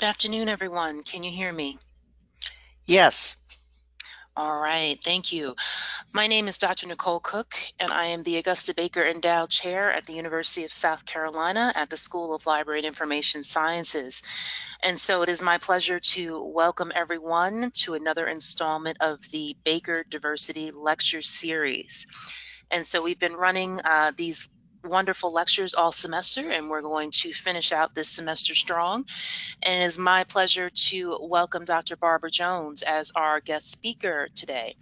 Good afternoon, everyone. Can you hear me? Yes. All right, thank you. My name is Dr. Nicole Cook, and I am the Augusta Baker Endowed Chair at the University of South Carolina at the School of Library and Information Sciences. And so it is my pleasure to welcome everyone to another installment of the Baker Diversity Lecture Series. And so we've been running these wonderful lectures all semester, and we're going to finish out this semester strong. And it is my pleasure to welcome Dr. Barbara Jones as our guest speaker today.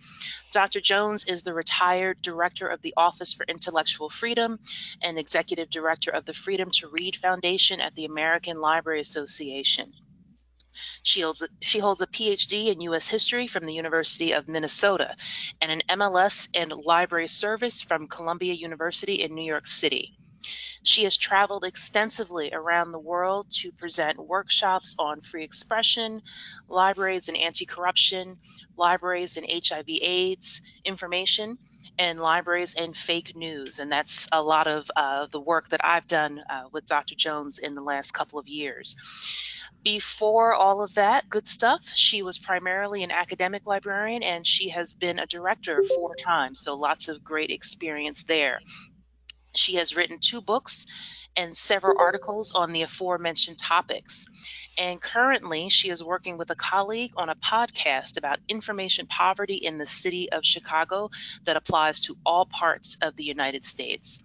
Dr. Jones is the retired director of the Office for Intellectual Freedom and executive director of the Freedom to Read Foundation at the American Library Association. She holds a PhD in U.S. history from the University of Minnesota and an MLS in library service from Columbia University in New York City. She has traveled extensively around the world to present workshops on free expression, libraries and anti-corruption, libraries and HIV/AIDS information, and libraries and fake news. And that's a lot of the work that I've done with Dr. Jones in the last couple of years. Before all of that good stuff, she was primarily an academic librarian, and she has been a director 4 times, so lots of great experience there. She has written 2 books and several articles on the aforementioned topics. And currently, she is working with a colleague on a podcast about information poverty in the city of Chicago that applies to all parts of the United States.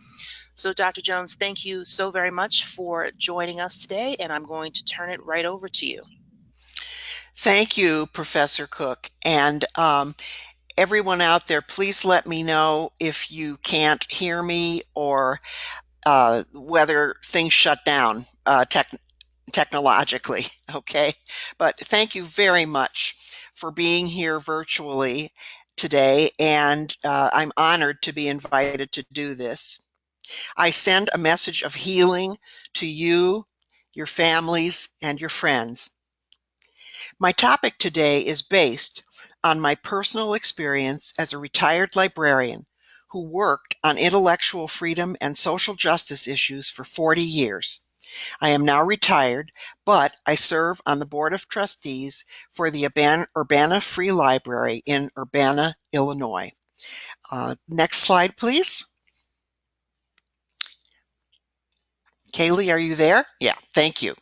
So, Dr. Jones, thank you so very much for joining us today, and I'm going to turn it right over to you. Thank you, Professor Cook. And everyone out there, please let me know if you can't hear me or whether things shut down technologically, okay? But thank you very much for being here virtually today, and I'm honored to be invited to do this. I send a message of healing to you, your families, and your friends. My topic today is based on my personal experience as a retired librarian who worked on intellectual freedom and social justice issues for 40 years. I am now retired, but I serve on the Board of Trustees for the Urbana Free Library in Urbana, Illinois. Next slide, please. Kaylee, are you there? Yeah, thank you.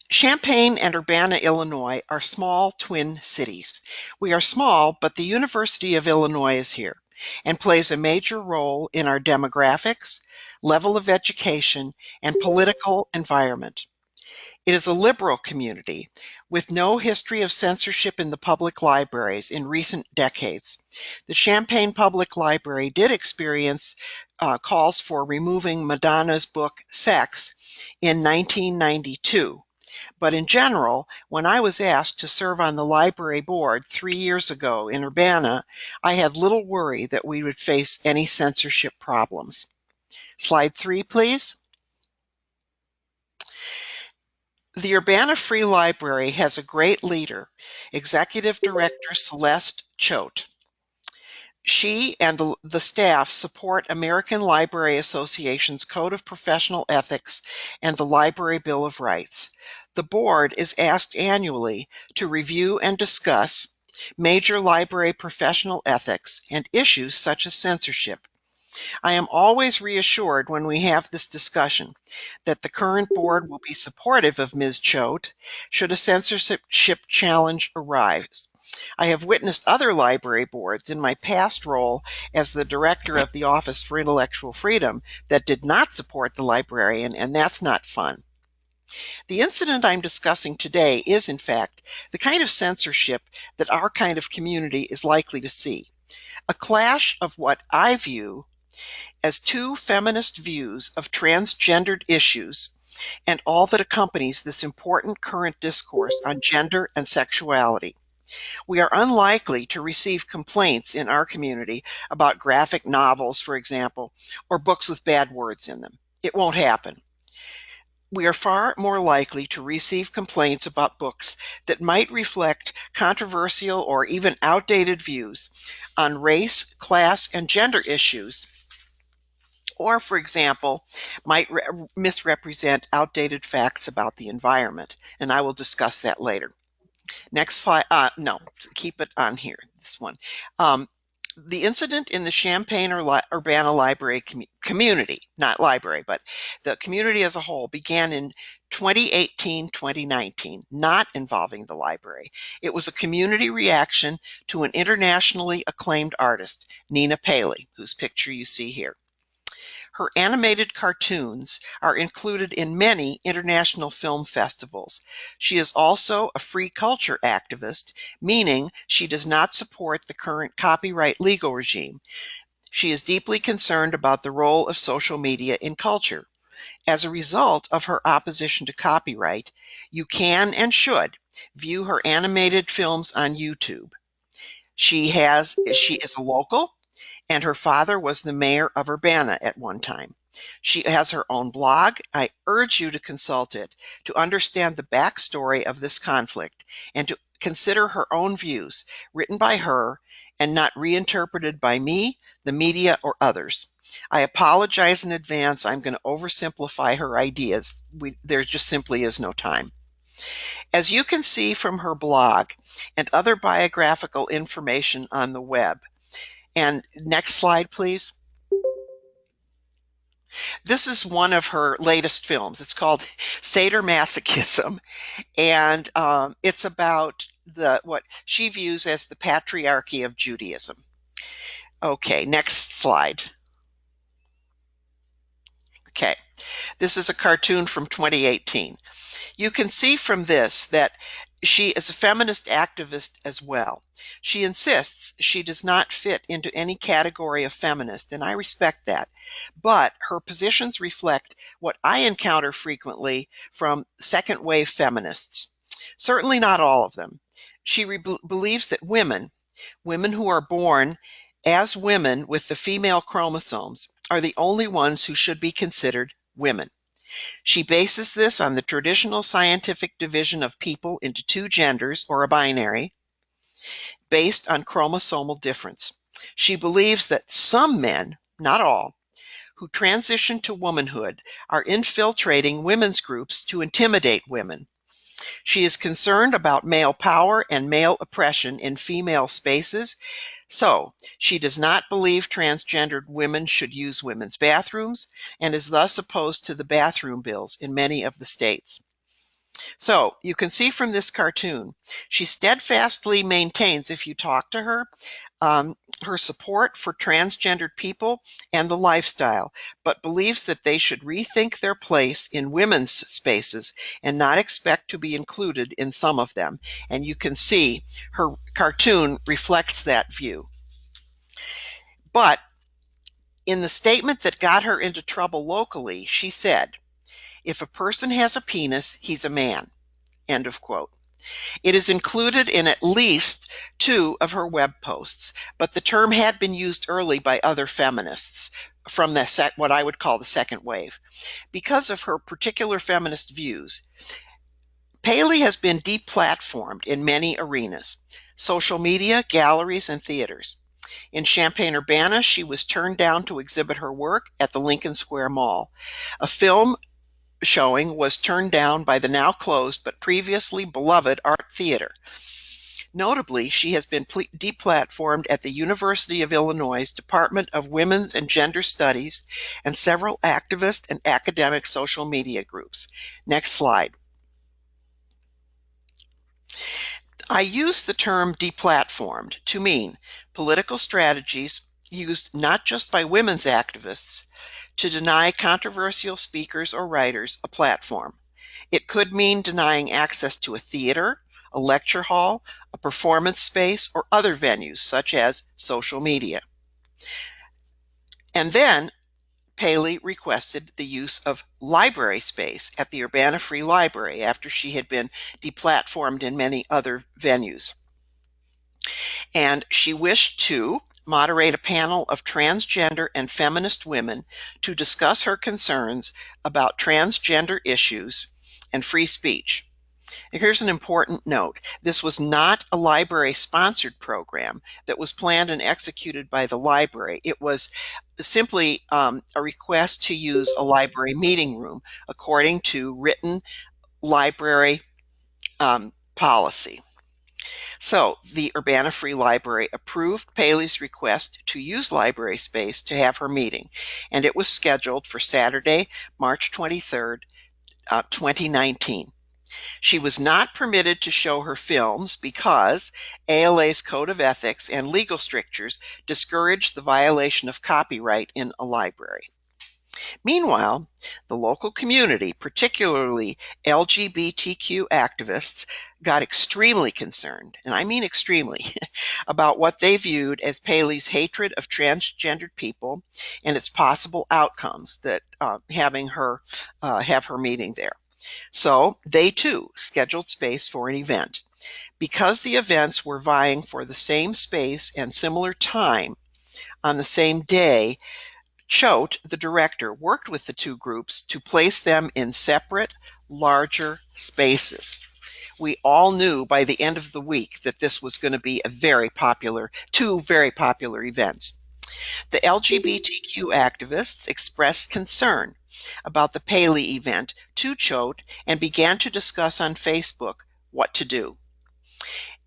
Champaign and Urbana, Illinois are small twin cities. We are small, but the University of Illinois is here and plays a major role in our demographics, level of education, and political environment. It is a liberal community with no history of censorship in the public libraries in recent decades. The Champaign Public Library did experience calls for removing Madonna's book Sex in 1992. But in general, when I was asked to serve on the library board 3 years ago in Urbana, I had little worry that we would face any censorship problems. Slide 3, please. The Urbana Free Library has a great leader, Executive Director Celeste Choate. She and the staff support American Library Association's Code of Professional Ethics and the Library Bill of Rights. The board is asked annually to review and discuss major library professional ethics and issues such as censorship. I am always reassured when we have this discussion that the current board will be supportive of Ms. Choate should a censorship challenge arise. I have witnessed other library boards in my past role as the director of the Office for Intellectual Freedom that did not support the librarian, and that's not fun. The incident I'm discussing today is, in fact, the kind of censorship that our kind of community is likely to see. A clash of what I view as 2 feminist views of transgendered issues and all that accompanies this important current discourse on gender and sexuality. We are unlikely to receive complaints in our community about graphic novels, for example, or books with bad words in them. It won't happen. We are far more likely to receive complaints about books that might reflect controversial or even outdated views on race, class, and gender issues or, for example, might misrepresent outdated facts about the environment, and I will discuss that later. Next slide. No, keep it on here, this one. The incident in the Champaign-Urbana library community, not library, but the community as a whole, began in 2018-2019, not involving the library. It was a community reaction to an internationally acclaimed artist, Nina Paley, whose picture you see here. Her animated cartoons are included in many international film festivals. She is also a free culture activist, meaning she does not support the current copyright legal regime. She is deeply concerned about the role of social media in culture. As a result of her opposition to copyright, you can and should view her animated films on YouTube. She is a local, and her father was the mayor of Urbana at one time. She has her own blog. I urge you to consult it to understand the backstory of this conflict and to consider her own views, written by her and not reinterpreted by me, the media, or others. I apologize in advance. I'm going to oversimplify her ideas. There just simply is no time. As you can see from her blog and other biographical information on the web, and next slide, please. This is one of her latest films. It's called Sadomasochism, and it's about what she views as the patriarchy of Judaism. Okay, next slide. Okay, this is a cartoon from 2018. You can see from this that she is a feminist activist as well. She insists she does not fit into any category of feminist, and I respect that. But her positions reflect what I encounter frequently from second wave feminists. Certainly not all of them. She believes that women who are born as women with the female chromosomes, are the only ones who should be considered women. She bases this on the traditional scientific division of people into two genders, or a binary, based on chromosomal difference. She believes that some men, not all, who transition to womanhood are infiltrating women's groups to intimidate women. She is concerned about male power and male oppression in female spaces, so she does not believe transgendered women should use women's bathrooms and is thus opposed to the bathroom bills in many of the states. So you can see from this cartoon, she steadfastly maintains, if you talk to her, her support for transgendered people and the lifestyle, but believes that they should rethink their place in women's spaces and not expect to be included in some of them. And you can see her cartoon reflects that view. But in the statement that got her into trouble locally, she said, "If a person has a penis, he's a man." End of quote. It is included in at least 2 of her web posts, but the term had been used early by other feminists from what I would call the second wave. Because of her particular feminist views, Paley has been deplatformed in many arenas: social media, galleries, and theaters. In Champaign-Urbana, she was turned down to exhibit her work at the Lincoln Square Mall. A film showing was turned down by the now closed but previously beloved Art Theater. Notably, she has been deplatformed at the University of Illinois Department of Women's and Gender Studies and several activist and academic social media groups. Next slide. I use the term deplatformed to mean political strategies used not just by women's activists to deny controversial speakers or writers a platform. It could mean denying access to a theater, a lecture hall, a performance space, or other venues such as social media. And then Paley requested the use of library space at the Urbana Free Library after she had been deplatformed in many other venues. And she wished to moderate a panel of transgender and feminist women to discuss her concerns about transgender issues and free speech. And here's an important note. This was not a library-sponsored program that was planned and executed by the library. It was simply a request to use a library meeting room according to written library policy. So the Urbana Free Library approved Paley's request to use library space to have her meeting, and it was scheduled for Saturday, March 23rd, 2019. She was not permitted to show her films because ALA's Code of Ethics and legal strictures discourage the violation of copyright in a library. Meanwhile, the local community, particularly LGBTQ activists, got extremely concerned, and I mean extremely, about what they viewed as Paley's hatred of transgendered people and its possible outcomes that having her have her meeting there. So they too scheduled space for an event. Because the events were vying for the same space and similar time on the same day, Choate, the director, worked with the two groups to place them in separate, larger spaces. We all knew by the end of the week that this was going to be two very popular events. The LGBTQ activists expressed concern about the Paley event to Choate and began to discuss on Facebook what to do.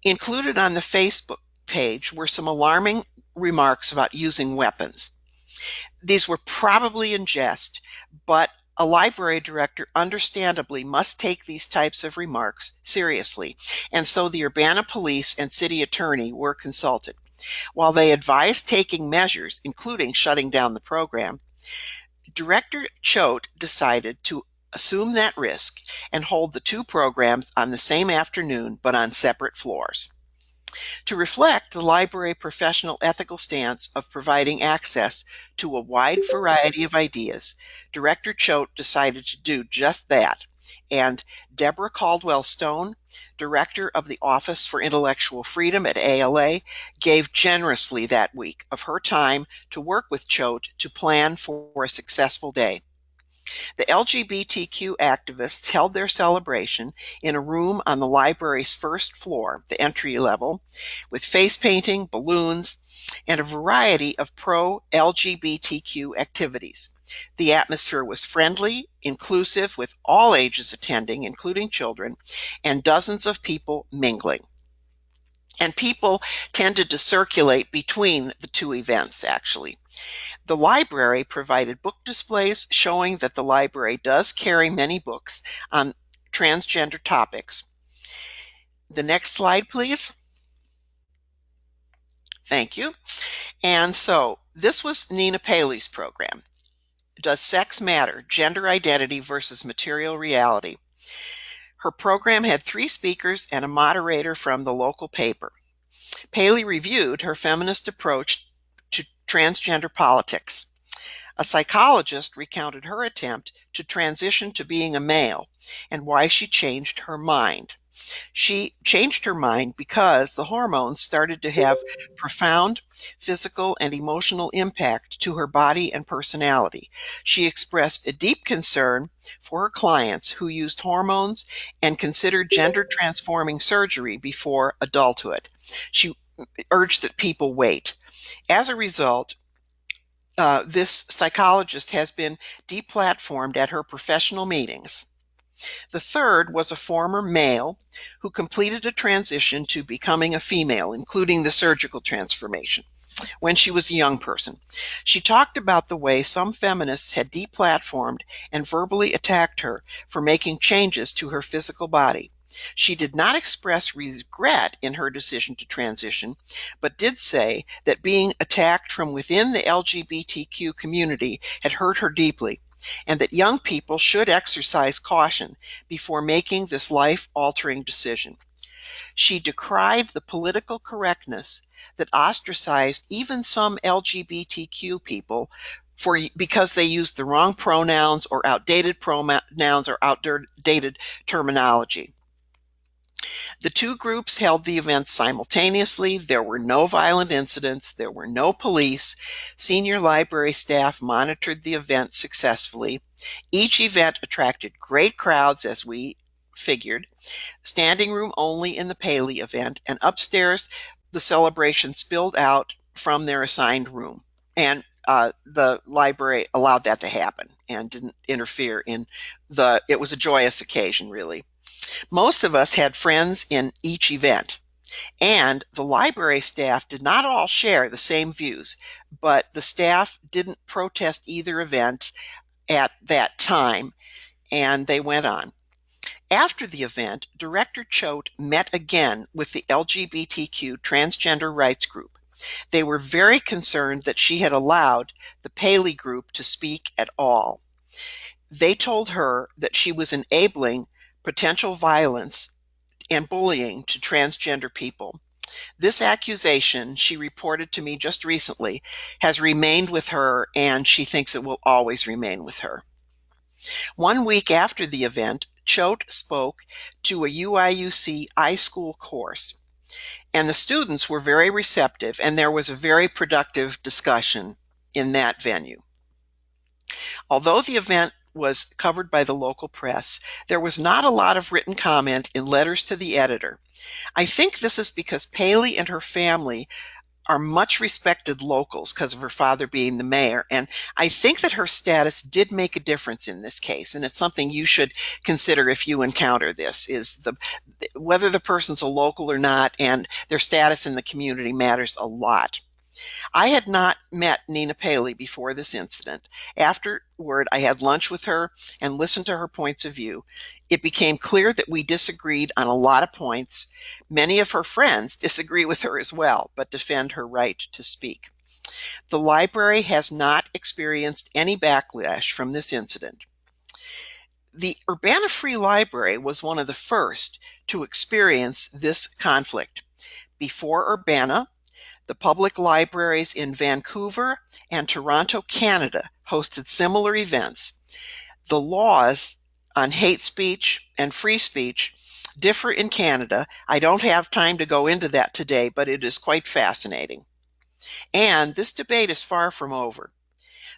Included on the Facebook page were some alarming remarks about using weapons. These were probably in jest, but a library director understandably must take these types of remarks seriously, and so the Urbana police and city attorney were consulted. While they advised taking measures, including shutting down the program, Director Choate decided to assume that risk and hold the two programs on the same afternoon but on separate floors. To reflect the library professional ethical stance of providing access to a wide variety of ideas, Director Choate decided to do just that, and Deborah Caldwell Stone, Director of the Office for Intellectual Freedom at ALA, gave generously that week of her time to work with Choate to plan for a successful day. The LGBTQ activists held their celebration in a room on the library's first floor, the entry level, with face painting, balloons, and a variety of pro-LGBTQ activities. The atmosphere was friendly, inclusive, with all ages attending, including children, and dozens of people mingling. And people tended to circulate between the two events, actually. The library provided book displays showing that the library does carry many books on transgender topics. The next slide, please. Thank you. And so this was Nina Paley's program. Does Sex Matter? Gender Identity versus Material Reality. Her program had 3 speakers and a moderator from the local paper. Paley reviewed her feminist approach to transgender politics. A psychologist recounted her attempt to transition to being a male and why she changed her mind. She changed her mind because the hormones started to have profound physical and emotional impact to her body and personality. She expressed a deep concern for her clients who used hormones and considered gender transforming surgery before adulthood. She urged that people wait. As a result, this psychologist has been deplatformed at her professional meetings. The third was a former male who completed a transition to becoming a female, including the surgical transformation, when she was a young person. She talked about the way some feminists had deplatformed and verbally attacked her for making changes to her physical body. She did not express regret in her decision to transition, but did say that being attacked from within the LGBTQ community had hurt her deeply, and that young people should exercise caution before making this life-altering decision. She decried the political correctness that ostracized even some LGBTQ people because they used the wrong pronouns or outdated pronouns or outdated terminology. The two groups held the event simultaneously. There were no violent incidents. There were no police. Senior library staff monitored the event successfully. Each event attracted great crowds, as we figured. Standing room only in the Paley event, and upstairs the celebration spilled out from their assigned room. And the library allowed that to happen and didn't interfere in it was a joyous occasion, really. Most of us had friends in each event, and the library staff did not all share the same views, but the staff didn't protest either event at that time, and they went on. After the event, Director Choate met again with the LGBTQ transgender rights group. They were very concerned that she had allowed the Paley group to speak at all. They told her that she was enabling potential violence and bullying to transgender people. This accusation, she reported to me just recently, has remained with her, and she thinks it will always remain with her. 1 week after the event, Choate spoke to a UIUC iSchool course, and the students were very receptive, and there was a very productive discussion in that venue. Although the event was covered by the local press, there was not a lot of written comment in letters to the editor. I think this is because Paley and her family are much respected locals because of her father being the mayor, and I think that her status did make a difference in this case, and it's something you should consider if you encounter this, is whether the person's a local or not, and their status in the community matters a lot. I had not met Nina Paley before this incident. Afterward, I had lunch with her and listened to her points of view. It became clear that we disagreed on a lot of points. Many of her friends disagree with her as well, but defend her right to speak. The library has not experienced any backlash from this incident. The Urbana Free Library was one of the first to experience this conflict. Before Urbana, the public libraries in Vancouver and Toronto, Canada, hosted similar events. The laws on hate speech and free speech differ in Canada. I don't have time to go into that today, but it is quite fascinating. And this debate is far from over.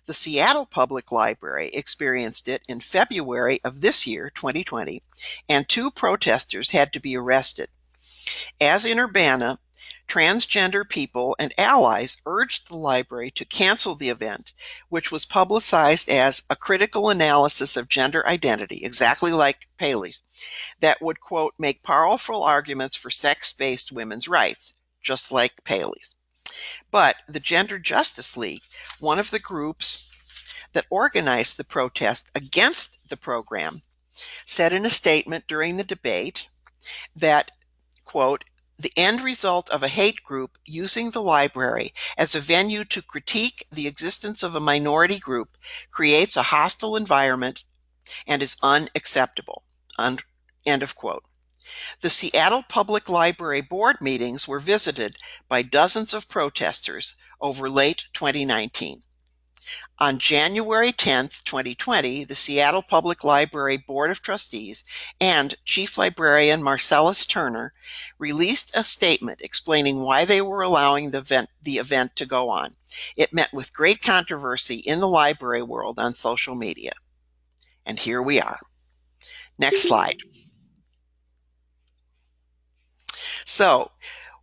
The Seattle Public Library experienced it in February of this year, 2020, and 2 protesters had to be arrested. As in Urbana, transgender people and allies urged the library to cancel the event, which was publicized as a critical analysis of gender identity, exactly like Paley's, that would, quote, make powerful arguments for sex-based women's rights, just like Paley's. But the Gender Justice League, one of the groups that organized the protest against the program, said in a statement during the debate that, quote, the end result of a hate group using the library as a venue to critique the existence of a minority group creates a hostile environment and is unacceptable, end of quote. The Seattle Public Library board meetings were visited by dozens of protesters over late 2019. On January 10, 2020, the Seattle Public Library Board of Trustees and Chief Librarian Marcellus Turner released a statement explaining why they were allowing the event to go on. It met with great controversy in the library world on social media. And here we are. Next slide. So,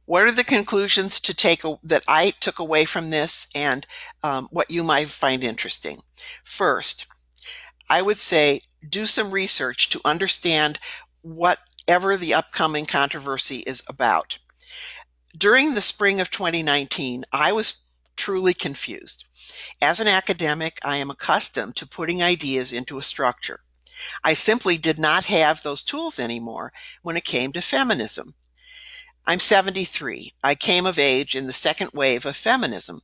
what are the conclusions that I took away from this, and what you might find interesting? First, I would say do some research to understand whatever the upcoming controversy is about. During the spring of 2019, I was truly confused. As an academic, I am accustomed to putting ideas into a structure. I simply did not have those tools anymore when it came to feminism. I'm 73. I came of age in the second wave of feminism,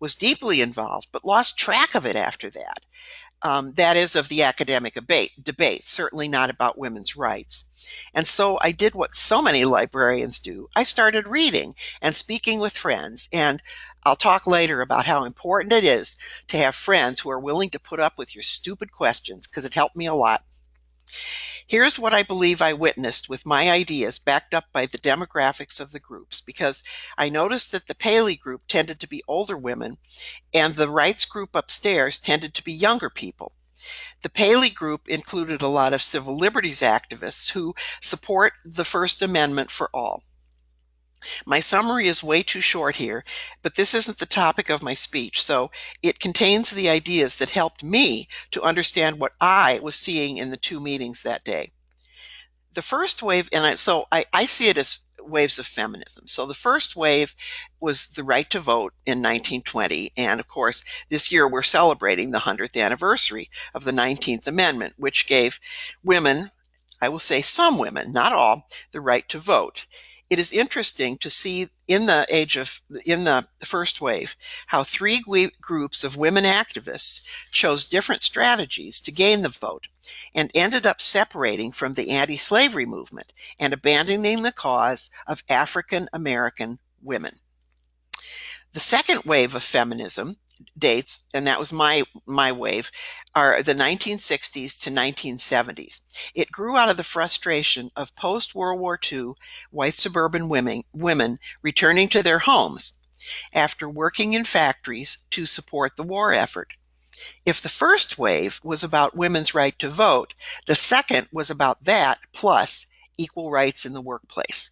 was deeply involved, but lost track of it after that. That is, of the academic debate, certainly not about women's rights. And so I did what so many librarians do. I started reading and speaking with friends, and I'll talk later about how important it is to have friends who are willing to put up with your stupid questions, because it helped me a lot. Here's what I believe I witnessed with my ideas backed up by the demographics of the groups, because I noticed that the Paley group tended to be older women and the rights group upstairs tended to be younger people. The Paley group included a lot of civil liberties activists who support the First Amendment for all. My summary is way too short here, but this isn't the topic of my speech, so it contains the ideas that helped me to understand what I was seeing in the two meetings that day. The first wave, and I see it as waves of feminism. So the first wave was the right to vote in 1920. And of course, this year we're celebrating the 100th anniversary of the 19th Amendment, which gave women, I will say some women, not all, the right to vote. It is interesting to see in the first wave how three groups of women activists chose different strategies to gain the vote and ended up separating from the anti-slavery movement and abandoning the cause of African American women. The second wave of feminism dates, and that was my wave, are the 1960s to 1970s. It grew out of the frustration of post-World War II white suburban women returning to their homes after working in factories to support the war effort. If the first wave was about women's right to vote, the second was about that plus equal rights in the workplace.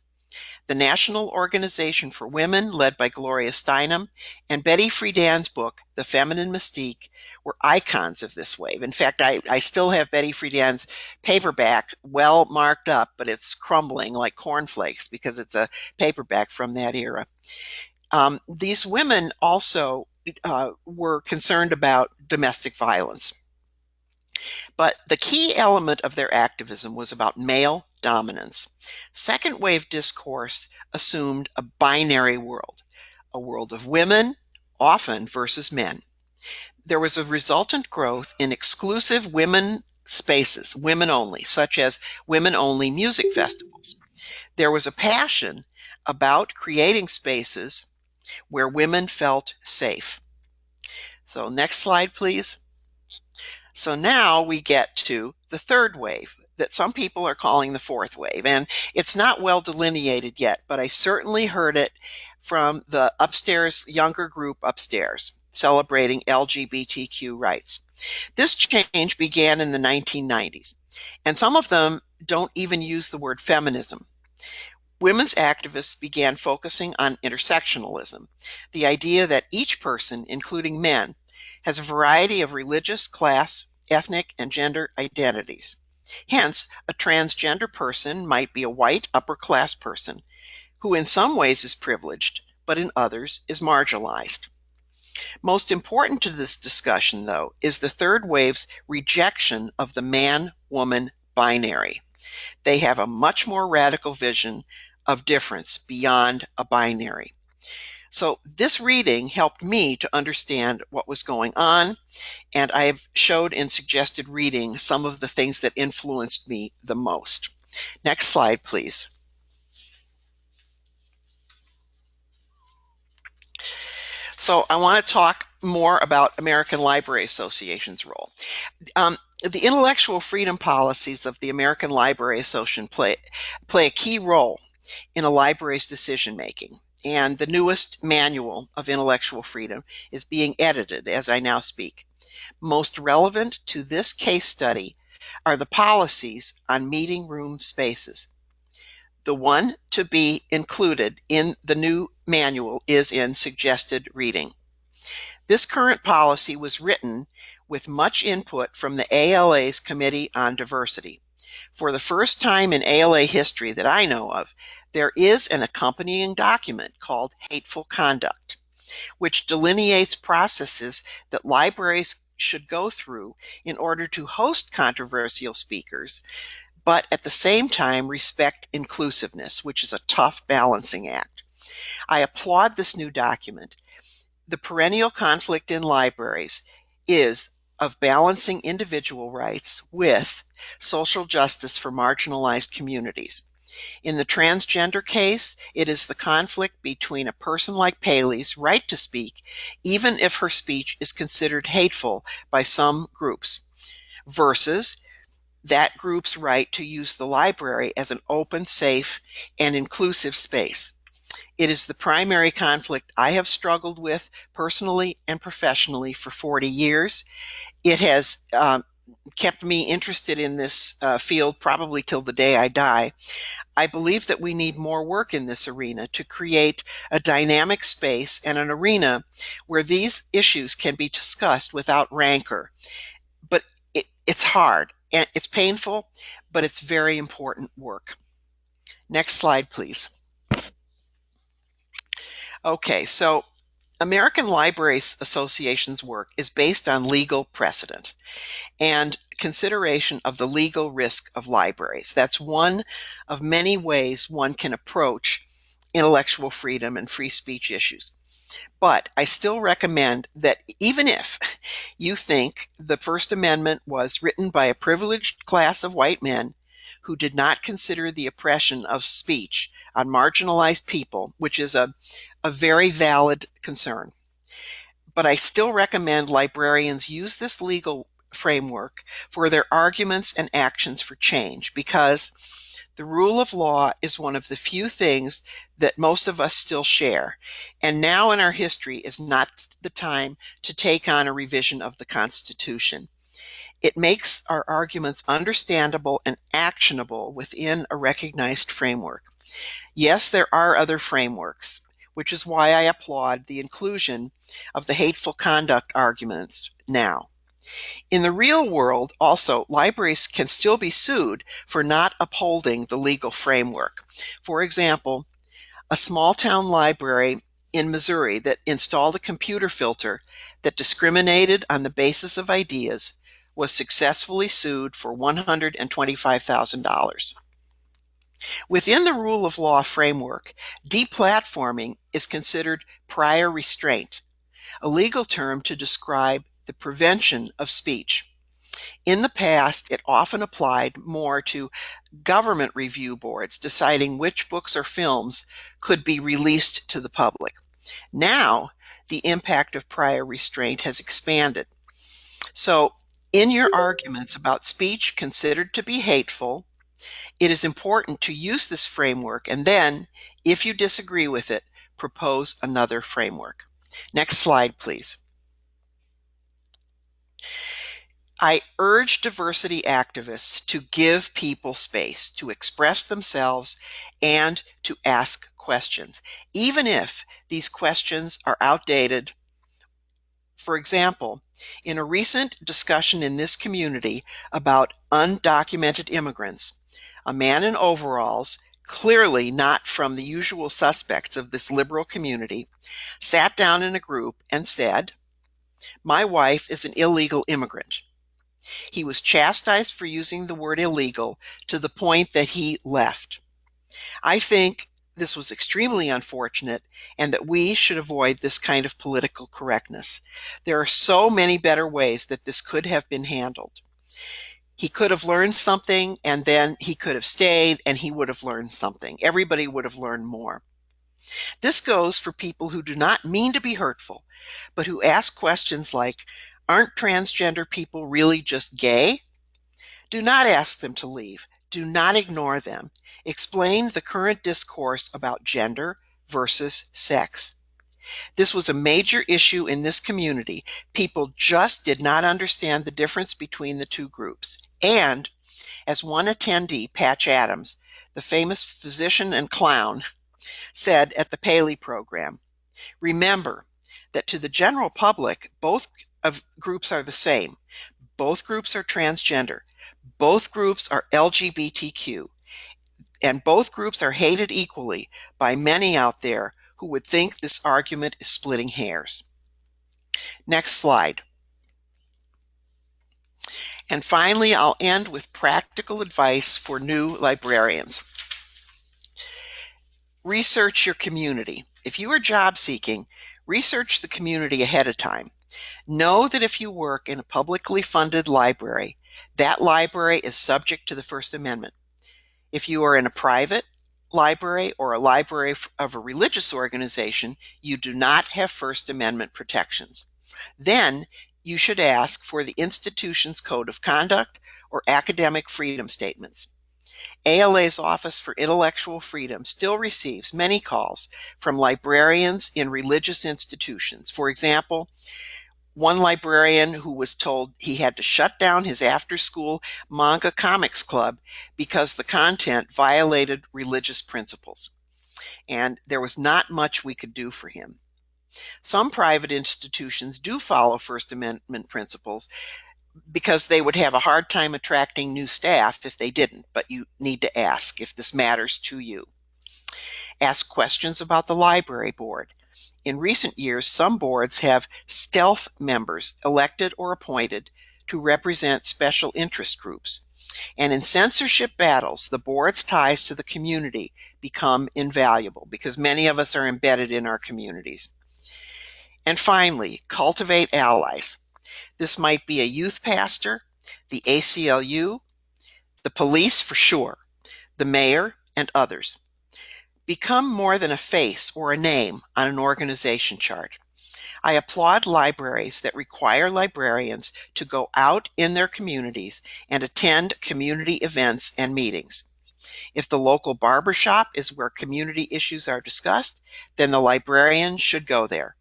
The National Organization for Women, led by Gloria Steinem, and Betty Friedan's book, The Feminine Mystique, were icons of this wave. In fact, I still have Betty Friedan's paperback well marked up, but it's crumbling like cornflakes because it's a paperback from that era. These women also were concerned about domestic violence. But the key element of their activism was about male dominance. Second wave discourse assumed a binary world, a world of women, often versus men. There was a resultant growth in exclusive women spaces, women only, such as women only music festivals. There was a passion about creating spaces where women felt safe. So next slide, please. So now we get to the third wave that some people are calling the fourth wave. And it's not well delineated yet, but I certainly heard it from the younger group upstairs, celebrating LGBTQ rights. This change began in the 1990s, and some of them don't even use the word feminism. Women's activists began focusing on intersectionalism, the idea that each person, including men, has a variety of religious, class, ethnic, and gender identities. Hence, a transgender person might be a white upper-class person who in some ways is privileged, but in others is marginalized. Most important to this discussion, though, is the third wave's rejection of the man-woman binary. They have a much more radical vision of difference beyond a binary. So this reading helped me to understand what was going on, and I have showed in suggested reading some of the things that influenced me the most. Next slide, please. So I want to talk more about American Library Association's role. The intellectual freedom policies of the American Library Association play a key role in a library's decision making. And the newest manual of intellectual freedom is being edited as I now speak. Most relevant to this case study are the policies on meeting room spaces. The one to be included in the new manual is in suggested reading. This current policy was written with much input from the ALA's Committee on Diversity. For the first time in ALA history that I know of, there is an accompanying document called Hateful Conduct, which delineates processes that libraries should go through in order to host controversial speakers, but at the same time respect inclusiveness, which is a tough balancing act. I applaud this new document. The perennial conflict in libraries is of balancing individual rights with social justice for marginalized communities. In the transgender case, it is the conflict between a person like Paley's right to speak, even if her speech is considered hateful by some groups, versus that group's right to use the library as an open, safe, and inclusive space. It is the primary conflict I have struggled with personally and professionally for 40 years. It has kept me interested in this field probably till the day I die. I believe that we need more work in this arena to create a dynamic space and an arena where these issues can be discussed without rancor. But it's hard and it's painful, but it's very important work. Next slide, please. Okay, so American Libraries Association's work is based on legal precedent and consideration of the legal risk of libraries. That's one of many ways one can approach intellectual freedom and free speech issues. But I still recommend that even if you think the First Amendment was written by a privileged class of white men who did not consider the oppression of speech on marginalized people, which is a very valid concern. But I still recommend librarians use this legal framework for their arguments and actions for change, because the rule of law is one of the few things that most of us still share. And now in our history is not the time to take on a revision of the Constitution. It makes our arguments understandable and actionable within a recognized framework. Yes, there are other frameworks, which is why I applaud the inclusion of the hateful conduct arguments now. In the real world, also, libraries can still be sued for not upholding the legal framework. For example, a small town library in Missouri that installed a computer filter that discriminated on the basis of ideas was successfully sued for $125,000. Within the rule of law framework, deplatforming is considered prior restraint, a legal term to describe the prevention of speech. In the past, it often applied more to government review boards deciding which books or films could be released to the public. Now, the impact of prior restraint has expanded. So, in your arguments about speech considered to be hateful, it is important to use this framework, and then, if you disagree with it, propose another framework. Next slide, please. I urge diversity activists to give people space to express themselves and to ask questions, even if these questions are outdated. For example, in a recent discussion in this community about undocumented immigrants, a man in overalls, clearly not from the usual suspects of this liberal community, sat down in a group and said, "My wife is an illegal immigrant." He was chastised for using the word illegal to the point that he left. I think this was extremely unfortunate and that we should avoid this kind of political correctness. There are so many better ways that this could have been handled. He could have learned something, and then he could have stayed and he would have learned something. Everybody would have learned more. This goes for people who do not mean to be hurtful, but who ask questions like, "Aren't transgender people really just gay?" Do not ask them to leave. Do not ignore them. Explain the current discourse about gender versus sex. This was a major issue in this community. People just did not understand the difference between the two groups. And as one attendee, Patch Adams, the famous physician and clown, said at the Paley program, "Remember that to the general public, both groups are the same. Both groups are transgender. Both groups are LGBTQ. And both groups are hated equally by many out there who would think this argument is splitting hairs." Next slide. And finally, I'll end with practical advice for new librarians. Research your community. If you are job seeking, research the community ahead of time. Know that if you work in a publicly funded library, that library is subject to the First Amendment. If you are in a private library or a library of a religious organization, you do not have First Amendment protections. Then you should ask for the institution's code of conduct or academic freedom statements. ALA's Office for Intellectual Freedom still receives many calls from librarians in religious institutions. For example, one librarian who was told he had to shut down his after-school manga comics club because the content violated religious principles, and there was not much we could do for him. Some private institutions do follow First Amendment principles because they would have a hard time attracting new staff if they didn't, but you need to ask if this matters to you. Ask questions about the library board. In recent years, some boards have stealth members elected or appointed to represent special interest groups. And in censorship battles, the board's ties to the community become invaluable because many of us are embedded in our communities. And finally, cultivate allies. This might be a youth pastor, the ACLU, the police for sure, the mayor, and others. Become more than a face or a name on an organization chart. I applaud libraries that require librarians to go out in their communities and attend community events and meetings. If the local barbershop is where community issues are discussed, then the librarian should go there.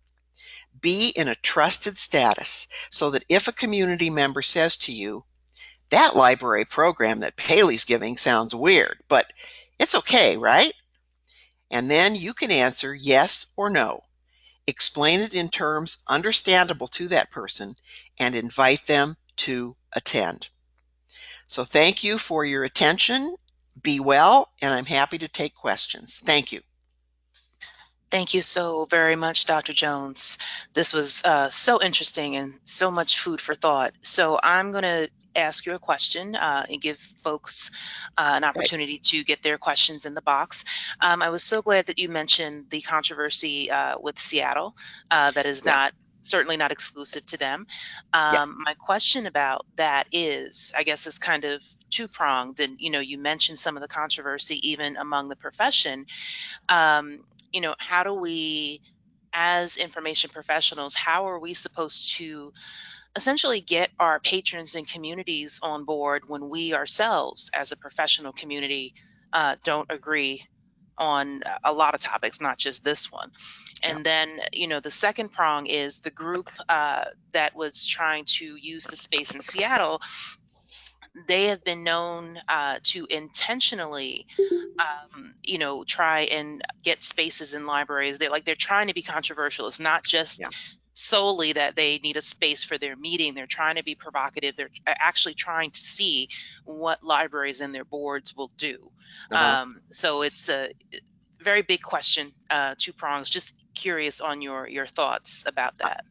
Be in a trusted status so that if a community member says to you, "That library program that Paley's giving sounds weird, but it's okay, right?" And then you can answer yes or no. Explain it in terms understandable to that person and invite them to attend. So thank you for your attention. Be well, and I'm happy to take questions. Thank you. Thank you so very much, Dr. Jones. This was so interesting and so much food for thought. So I'm going to ask you a question and give folks an Right. opportunity to get their questions in the box. I was so glad that you mentioned the controversy with Seattle. That is Yeah. certainly not exclusive to them. Yeah. My question about that is, I guess it's kind of two-pronged. And, you mentioned some of the controversy even among the profession. How do we, as information professionals, how are we supposed to essentially get our patrons and communities on board when we ourselves, as a professional community, don't agree on a lot of topics, not just this one? Yeah. And then, the second prong is the group that was trying to use the space in Seattle. They have been known to intentionally try and get spaces in libraries. They're trying to be controversial. It's not Yeah. just solely that they need a space for their meeting. They're trying to be provocative. They're actually trying to see what libraries and their boards will do. Uh-huh. So it's a very big question, two prongs. Just curious on your thoughts about that.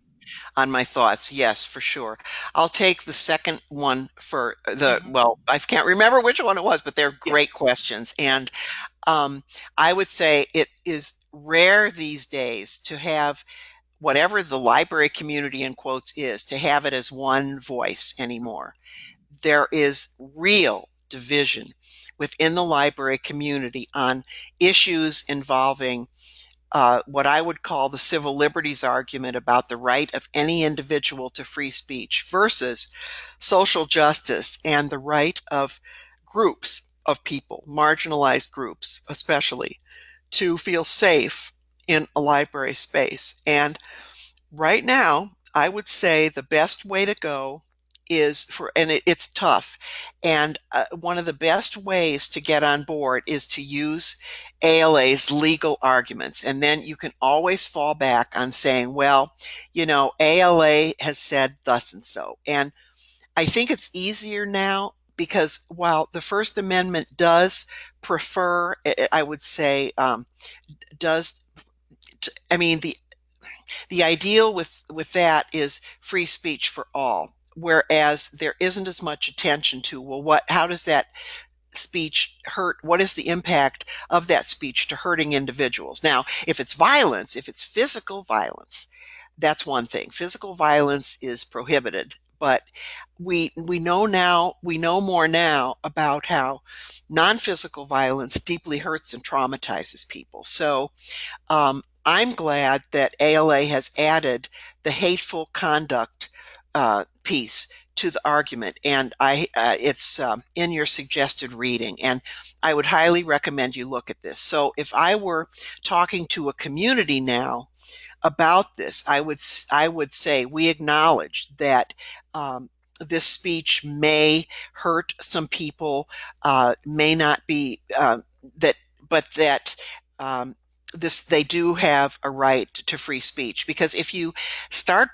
On my thoughts, yes, for sure. I'll take the second one for Hmm. well, I can't remember which one it was, but they're Yeah. great questions. And I would say it is rare these days to have whatever the library community in quotes is, to have it as one voice anymore. There is real division within the library community on issues involving what I would call the civil liberties argument about the right of any individual to free speech versus social justice and the right of groups of people, marginalized groups especially, to feel safe in a library space. And right now, I would say the best way to go is and it's tough. And one of the best ways to get on board is to use ALA's legal arguments. And then you can always fall back on saying, well, ALA has said thus and so. And I think it's easier now because while the First Amendment does prefer, I would say, does, I mean, the ideal with that is free speech for all, whereas there isn't as much attention to, well, how does that speech hurt? What is the impact of that speech to hurting individuals? Now, if it's violence, if it's physical violence, that's one thing. Physical violence is prohibited, but we know more now about how non-physical violence deeply hurts and traumatizes people. So I'm glad that ALA has added the hateful conduct piece to the argument, and it's in your suggested reading, and I would highly recommend you look at this. So if I were talking to a community now, about this, I would say we acknowledge that this speech may hurt some people, may not be that, but that this they do have a right to free speech. Because if you start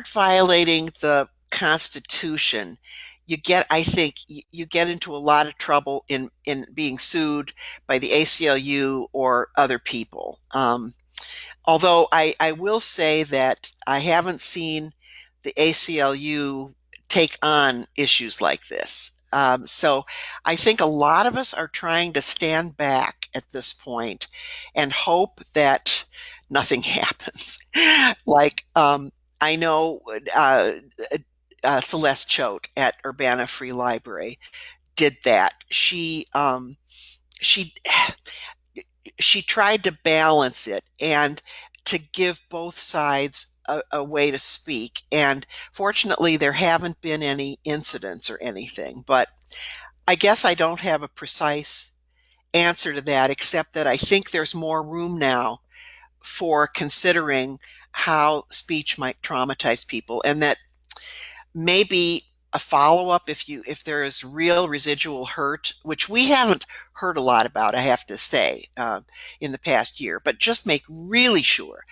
violating the Constitution, I think you get into a lot of trouble in being sued by the ACLU or other people. Although I will say that I haven't seen the ACLU take on issues like this. So I think a lot of us are trying to stand back at this point and hope that nothing happens. Like, I know Celeste Choate at Urbana Free Library did that. She she tried to balance it and to give both sides a way to speak. And fortunately, there haven't been any incidents or anything. But I guess I don't have a precise answer to that, except that I think there's more room now for considering how speech might traumatize people, and that maybe a follow-up, if there is real residual hurt, which we haven't heard a lot about, I have to say, in the past year, but just make really sure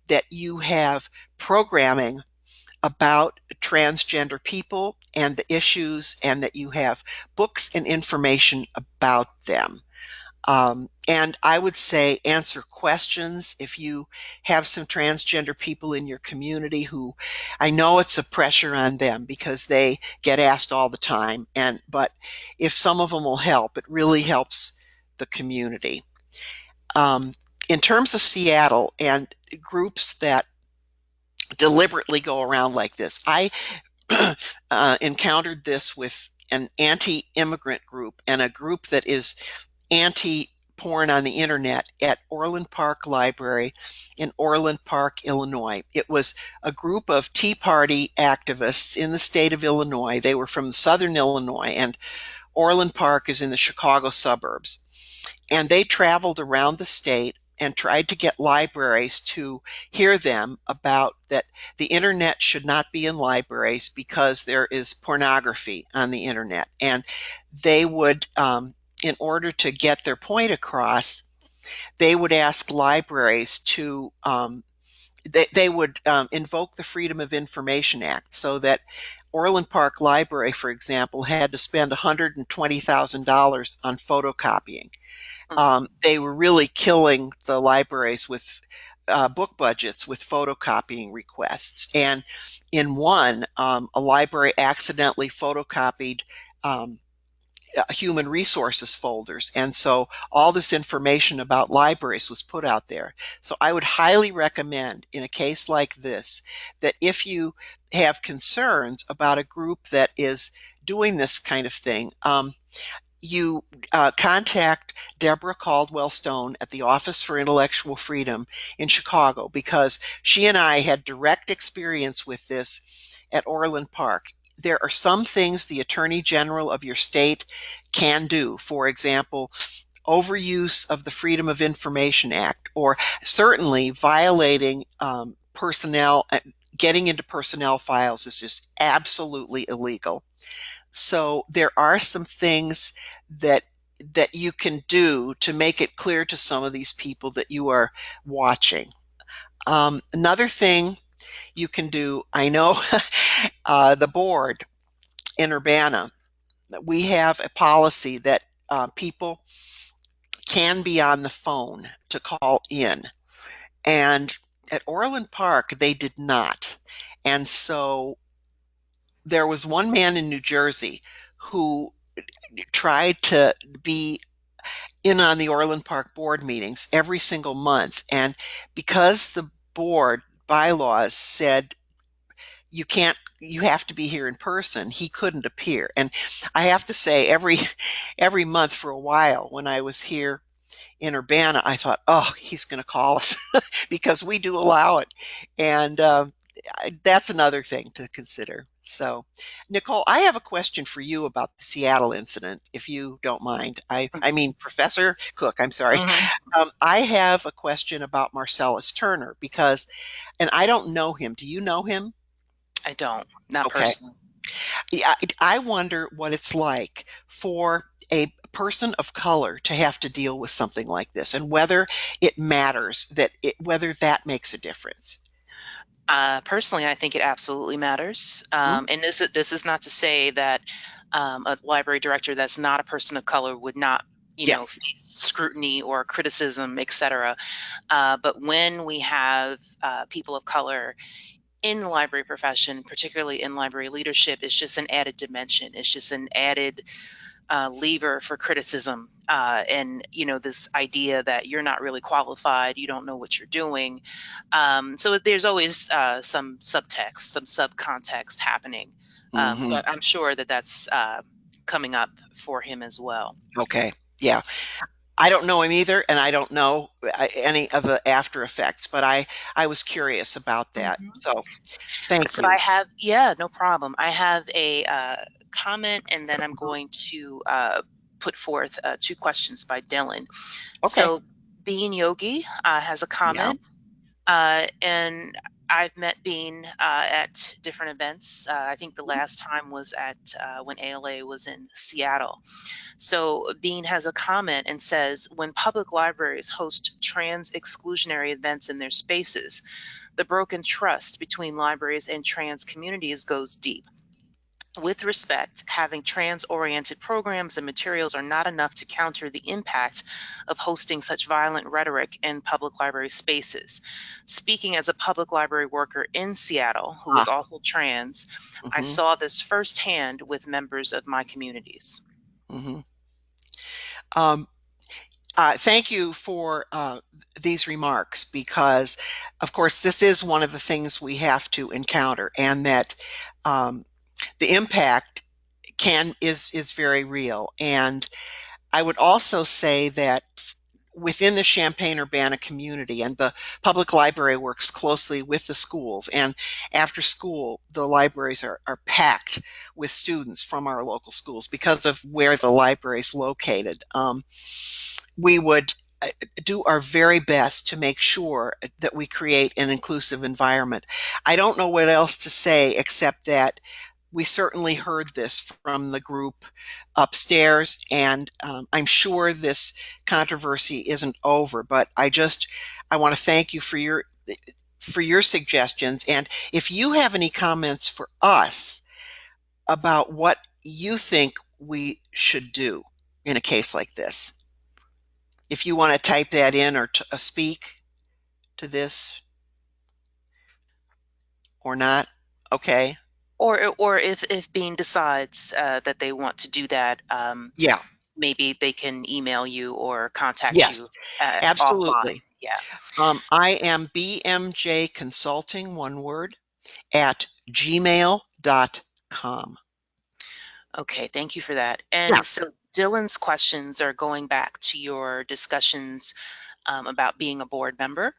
that you have programming about transgender people and the issues, and that you have books and information about them. And I would say answer questions if you have some transgender people in your community who, I know it's a pressure on them because they get asked all the time, but if some of them will help, it really helps the community. Um, in terms of Seattle and groups that deliberately go around like this, I encountered this with an anti-immigrant group and a group that is anti-porn on the internet at Orland Park Library in Orland Park, Illinois. It was a group of Tea Party activists in the state of Illinois. They were from southern Illinois, and Orland Park is in the Chicago suburbs. And they traveled around the state and tried to get libraries to hear them about that the internet should not be in libraries because there is pornography on the internet. And they would, in order to get their point across, they would ask libraries to, they would invoke the Freedom of Information Act, so that Orland Park Library, for example, had to spend $120,000 on photocopying. They were really killing the libraries with book budgets with photocopying requests. And in one, a library accidentally photocopied human resources folders. And so all this information about libraries was put out there. So I would highly recommend, in a case like this, that if you have concerns about a group that is doing this kind of thing, you contact Deborah Caldwell Stone at the Office for Intellectual Freedom in Chicago, because she and I had direct experience with this at Orland Park. There are some things the Attorney General of your state can do. For example, overuse of the Freedom of Information Act, or certainly violating personnel, getting into personnel files is just absolutely illegal. So there are some things that you can do to make it clear to some of these people that you are watching. Another thing you can do, I know the board in Urbana, we have a policy that people can be on the phone to call in. And at Orland Park, they did not. And so there was one man in New Jersey who tried to be in on the Orland Park board meetings every single month. And because the board bylaws said you have to be here in person, he couldn't appear. And I have to say, every month for a while when I was here in Urbana, I thought, oh, he's going to call us because we do allow it. And that's another thing to consider. So, Nicole, I have a question for you about the Seattle incident, if you don't mind. I mean, Professor Cook, I'm sorry. Mhm. I have a question about Marcellus Turner because, and I don't know him. Do you know him? I don't, not Okay. personally. Yeah, I wonder what it's like for a person of color to have to deal with something like this and whether it matters whether that makes a difference. Personally, I think it absolutely matters. Hmm? And this is not to say that a library director that's not a person of color would not, Yeah. face scrutiny or criticism, etc. But when we have people of color in the library profession, particularly in library leadership, it's just an added dimension. It's just an added lever for criticism, and this idea that you're not really qualified, you don't know what you're doing. So there's always some subtext, some subcontext happening. So Hmm. I'm sure that that's coming up for him as well. Okay. Yeah. I don't know him either, and I don't know any of the after effects, but I was curious about that. Mhm. So thank So I you. have, yeah, no problem. I have a comment, and then I'm Mhm. going to put forth two questions by Dylan. Okay. So Bean Yogi has a Yeah. comment. And I've met Bean at different events. I think the last time was at when ALA was in Seattle. So Bean has a comment and says, when public libraries host trans exclusionary events in their spaces, the broken trust between libraries and trans communities goes deep. With respect, having trans oriented programs and materials are not enough to counter the impact of hosting such violent rhetoric in public library spaces. Speaking as a public library worker in Seattle, who is Ah, also trans, I hmm. saw this firsthand with members of my communities. Hmm. Um, Thank you for these remarks because, of course, this is one of the things we have to encounter, and that um, the impact is very real. And I would also say that within the Champaign-Urbana community, and the public library works closely with the schools, and after school the libraries are packed with students from our local schools because of where the library is located. We would do our very best to make sure that we create an inclusive environment. I don't know what else to say except that we certainly heard this from the group upstairs, and I'm sure this controversy isn't over. But I want to thank you for your suggestions, and if you have any comments for us about what you think we should do in a case like this, if you want to type that in or speak to this or not, okay? Or if Bean decides that they want to do that, Yeah, maybe they can email you or contact yes, you offline. absolutely. Yeah. I am BMJ Consulting, one word, at gmail.com. Okay, thank you for that. Yeah, And so Dylan's questions are going back to your discussions about being a board member.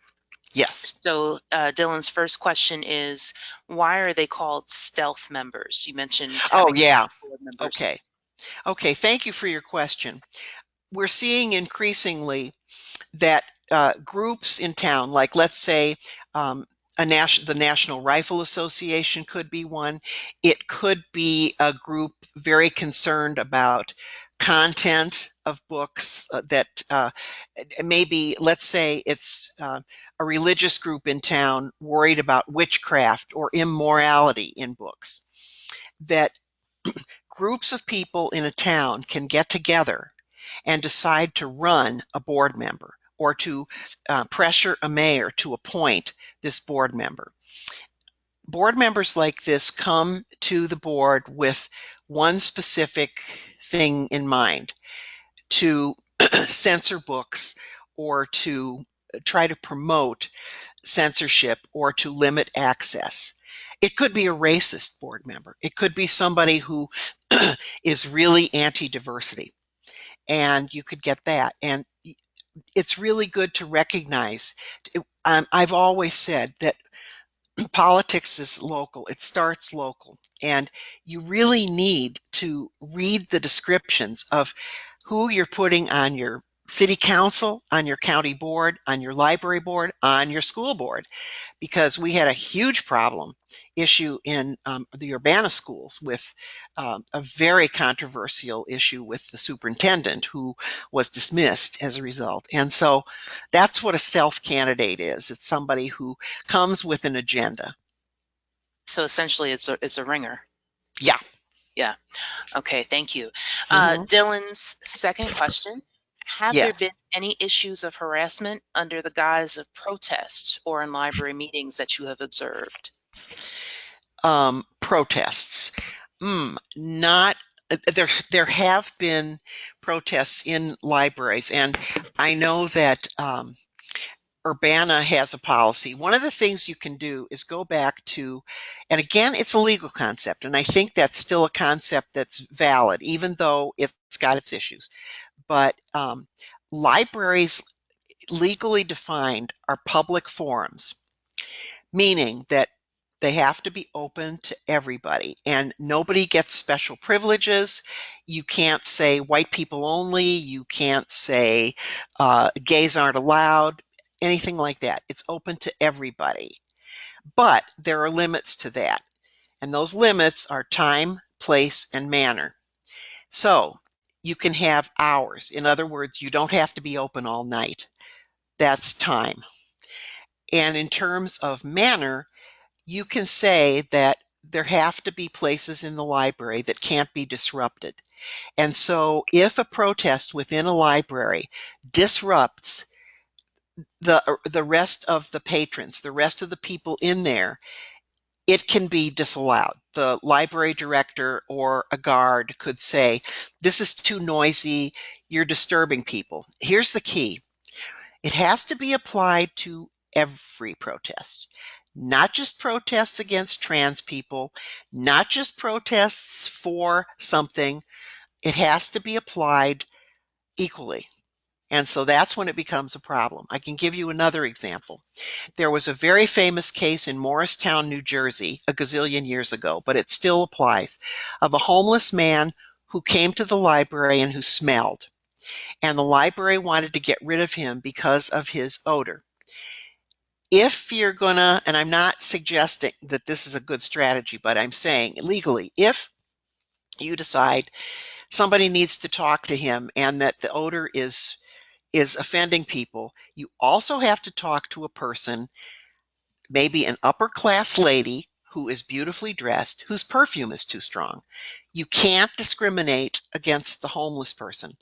yes. So Dylan's first question is, why are they called stealth members? You mentioned Oh, having yeah. board members. Okay. Okay. Thank you for your question. We're seeing increasingly that groups in town, like let's say um, the National Rifle Association could be one. It could be a group very concerned about content of books that maybe, let's say it's a religious group in town worried about witchcraft or immorality in books. That groups of people in a town can get together and decide to run a board member or to pressure a mayor to appoint this board member. Board members like this come to the board with one specific thing in mind: to censor books or to try to promote censorship or to limit access. It could be a racist board member. It could be somebody who is really anti-diversity, and you could get that. And it's really good to recognize. I've always said that politics is local. It starts local. And you really need to read the descriptions of who you're putting on your city council, on your county board, on your library board, on your school board, because we had a huge problem issue in the Urbana schools with a very controversial issue with the superintendent who was dismissed as a result. And so that's what a stealth candidate is. It's somebody who comes with an agenda. So essentially, it's a ringer. Yeah. Yeah. Okay. Thank you. Hmm. Dylan's second question: have there Yes. been any issues of harassment under the guise of protest or in library meetings that you have observed? Protests. Not there have been protests in libraries, and I know that Urbana has a policy. One of the things you can do is go back to, and again, it's a legal concept, and I think that's still a concept that's valid, even though it's got its issues. But libraries legally defined are public forums, meaning that they have to be open to everybody and nobody gets special privileges. You can't say white people only. You can't say gays aren't allowed, anything like that. It's open to everybody. But there are limits to that. And those limits are time, place, and manner. So you can have hours. In other words, you don't have to be open all night. That's time. And in terms of manner, you can say that there have to be places in the library that can't be disrupted. And so if a protest within a library disrupts the rest of the patrons, the rest of the people in there, it can be disallowed. The library director or a guard could say, this is too noisy, you're disturbing people. Here's the key. It has to be applied to every protest, not just protests against trans people, not just protests for something. It has to be applied equally. And so that's when it becomes a problem. I can give you another example. There was a very famous case in Morristown, New Jersey, a gazillion years ago, but it still applies, of a homeless man who came to the library and who smelled. And the library wanted to get rid of him because of his odor. If you're gonna, and I'm not suggesting that this is a good strategy, but I'm saying legally, if you decide somebody needs to talk to him and that the odor is offending people, you also have to talk to a person, maybe an upper class lady who is beautifully dressed, whose perfume is too strong. You can't discriminate against the homeless person,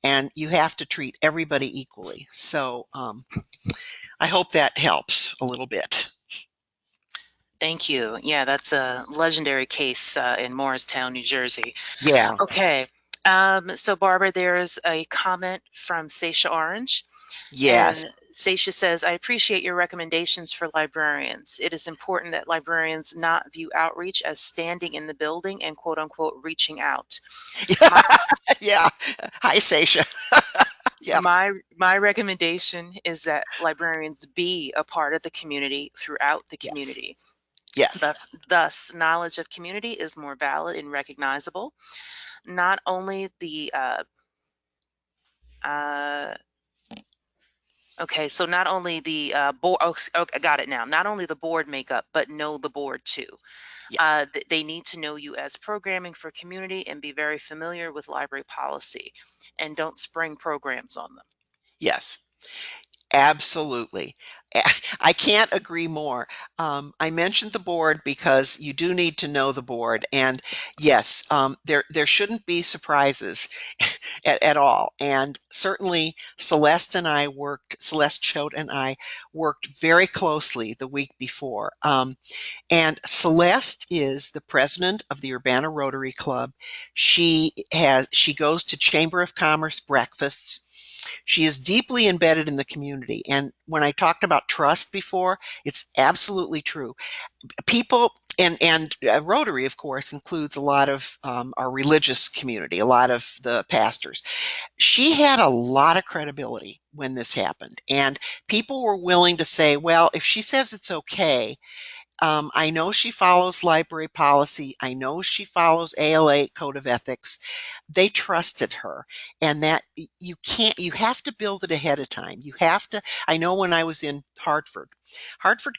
and you have to treat everybody equally. So I hope that helps a little bit. Thank you. Yeah, that's a legendary case in Morristown, New Jersey. Yeah. Okay. So Barbara, there's a comment from Seisha Orange. Yes. And Seisha says, I appreciate your recommendations for librarians. It is important that librarians not view outreach as standing in the building and quote unquote reaching out. My Yeah. Hi, Sasha. Yeah. my recommendation is that librarians be a part of the community throughout the Yes. community. Yes. Thus, knowledge of community is more valid and recognizable. Not only the uh, Okay, so not only the board, I got it now. Not only the board makeup, but know the board too. Yeah. They need to know you as programming for community and be very familiar with library policy, and don't spring programs on them. Yes. Absolutely. I can't agree more. I mentioned the board because you do need to know the board, and yes, there shouldn't be surprises at all. And certainly, Celeste Choate and I worked very closely the week before. And Celeste is the president of the Urbana Rotary Club. She goes to Chamber of Commerce breakfasts. She is deeply embedded in the community. And when I talked about trust before, it's absolutely true. People and Rotary, of course, includes a lot of our religious community, a lot of the pastors. She had a lot of credibility when this happened, and people were willing to say, "Well, if she says it's okay." I know she follows library policy. I know she follows ALA Code of Ethics. They trusted her, and that you have to build it ahead of time. You have to. I know when I was in Hartford,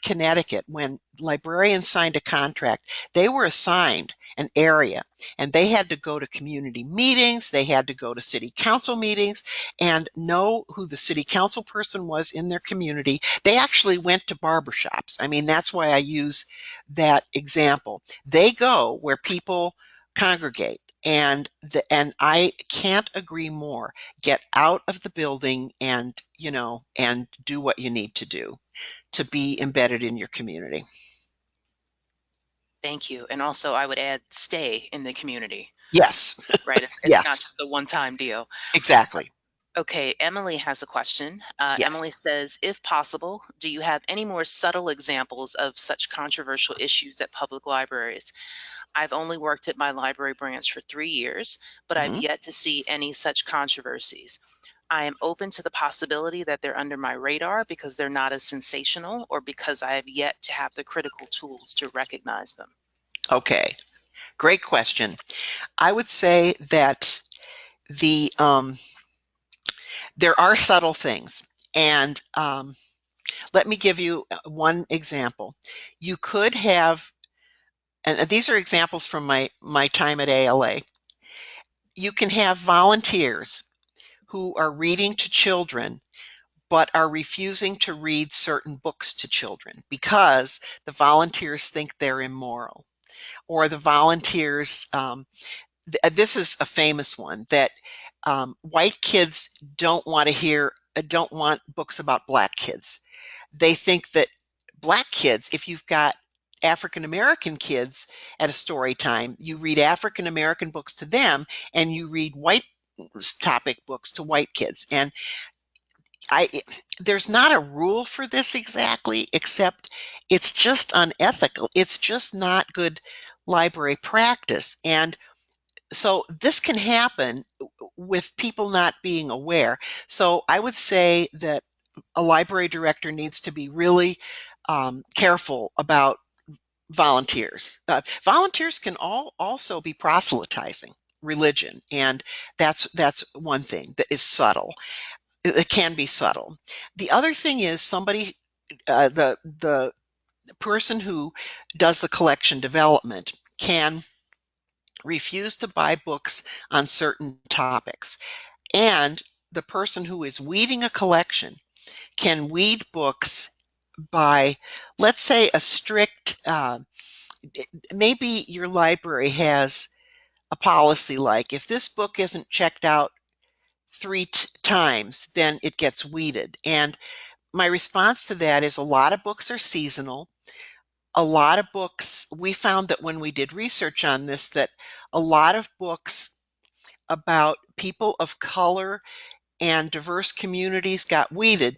Connecticut, when librarians signed a contract, they were assigned an area and they had to go to community meetings, they had to go to city council meetings and know who the city council person was in their community. They actually went to barbershops. I mean, that's why I use that example. They go where people congregate. And I can't agree more. Get out of the building and, and do what you need to do to be embedded in your community. Thank you. And also, I would add, stay in the community, Yes. right? It's not Yes, just a one-time deal. exactly. Okay, Emily has a question. Yes. Emily says, if possible, do you have any more subtle examples of such controversial issues at public libraries? I've only worked at my library branch for 3 years, but I've Mhm. yet to see any such controversies. I am open to the possibility that they're under my radar because they're not as sensational or because I have yet to have the critical tools to recognize them. Okay, great question. I would say that the there are subtle things, and let me give you one example. You could have, and these are examples from my time at ALA. You can have volunteers who are reading to children but are refusing to read certain books to children because the volunteers think they're immoral, or the volunteers this is a famous one, that white kids don't want books about black kids. They think that black kids, if you've got African American kids at a story time, you read African American books to them and you read white topic books to white kids. And I there's not a rule for this exactly, except it's just unethical. It's just not good library practice. And so this can happen with people not being aware. So I would say that a library director needs to be really careful about volunteers. Volunteers can also be proselytizing religion, and that's one thing that is subtle. It can be subtle. The other thing is somebody, the person who does the collection development can refuse to buy books on certain topics. And the person who is weeding a collection can weed books by, let's say, a strict, maybe your library has a policy like if this book isn't checked out three times, then it gets weeded. And my response to that is a lot of books are seasonal. A lot of books, we found that when we did research on this, that a lot of books about people of color and diverse communities got weeded.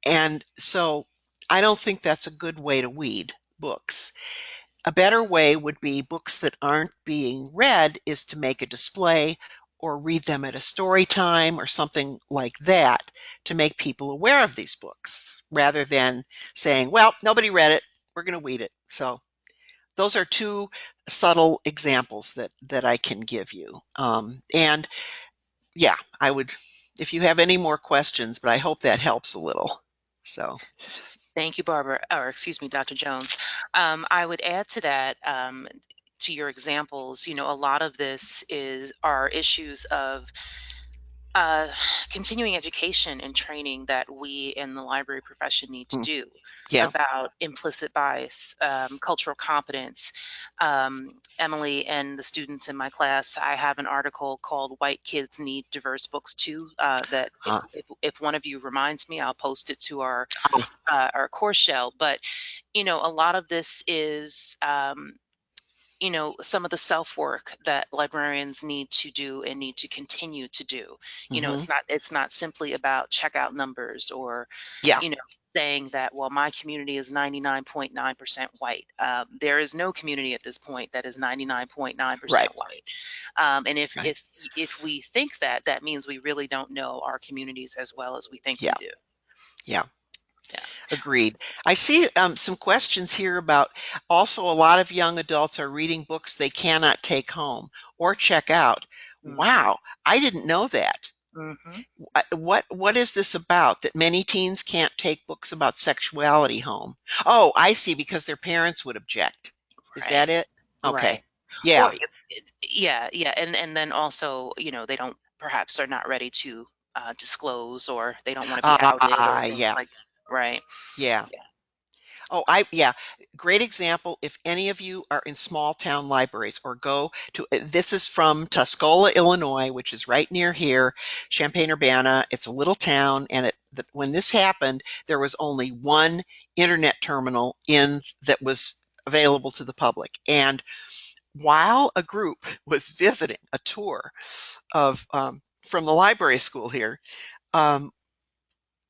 And so I don't think that's a good way to weed books. A better way would be books that aren't being read is to make a display or read them at a story time or something like that to make people aware of these books rather than saying, well, nobody read it, we're going to weed it. So those are two subtle examples that I can give you. And yeah, I would, if you have any more questions, but I hope that helps a little. So, Thank you, Barbara, or excuse me, Dr. Jones. I would add to that, to your examples, a lot of this are issues of uh, continuing education and training that we in the library profession need to mm, do yeah. about implicit bias, cultural competence. Emily and the students in my class, I have an article called "White Kids Need Diverse Books Too." That Uh, if one of you reminds me, I'll post it to uh, our course shell. But a lot of this is some of the self work that librarians need to do and need to continue to do. mhm. It's not simply about checkout numbers or Yeah, you know saying that, well, my community is 99.9% white. There is no community at this point that is 99.9% right, white. And if right. if if we think that, that means we really don't know our communities as well as we think Yeah, we do. yeah. Yeah. Agreed. I see some questions here about also a lot of young adults are reading books they cannot take home or check out. Hmm. Wow, I didn't know that. Hmm. What is this about that many teens can't take books about sexuality home? Oh, I see, because their parents would object. Is that Right. it? Okay. Right. Yeah. Or yeah, yeah, and then also, they don't perhaps are not ready to disclose, or they don't want to be outed or things Yeah. like right. Yeah. Yeah. Oh, yeah, great example. If any of you are in small town libraries or go to, this is from Tuscola, Illinois, which is right near here, Champaign-Urbana. It's a little town, and when this happened, there was only one internet terminal in that was available to the public. And while a group was visiting a tour of from the library school here, um,